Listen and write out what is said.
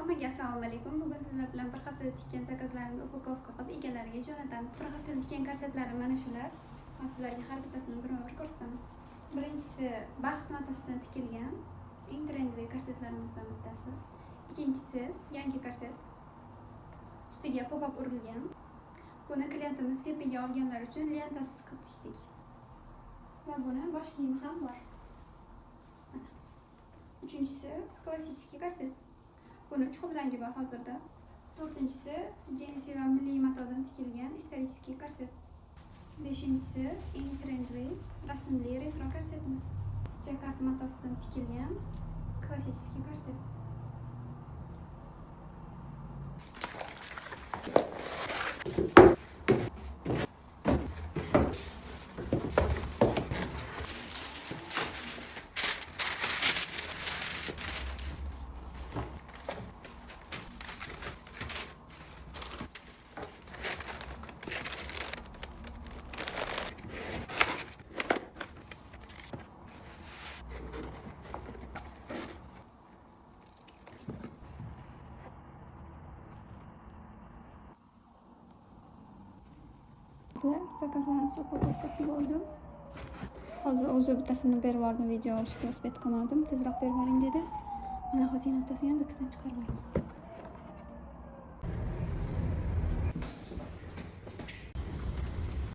Hammaga assalomu alaykum. Bugun sizlar bilan bir haftada tikkan zakazlarimni upakovka qilib egalariga jo'natamiz. Bir haftada tikkan korsetlarim mana shular. Hozir sizlarga har bittasini birma-bir ko'rsataman. Birinchisi Baxt matosidan tikilgan eng trendiy korsetlarimizdan bittasi. Ikkinchisi yangi korset. Ustiga pop-up urilgan. Buni klientimiz sepiga olganlar uchun lentasiz qilib tikdik. Va buni bosh kiyimi ham bor. Mana. Uchinchisi klassik korset. Buni uch xil rangi bor hozirda. To'rtinchisi jinsi va milliy matodan tikilgan исторический korset. Beshinchisi eng trendiy rasmli retro korsetimiz. Jakart matosidan tikilgan klassik korset. Zakazlarimiz upakovka bo'ldi. Hozir o'zi bittasini berib yubordim, video olishga o'sbet qilmadim. Tezroq berib yuboring dedi. Mana hozir yana bittasini ham chiqarib yubordim.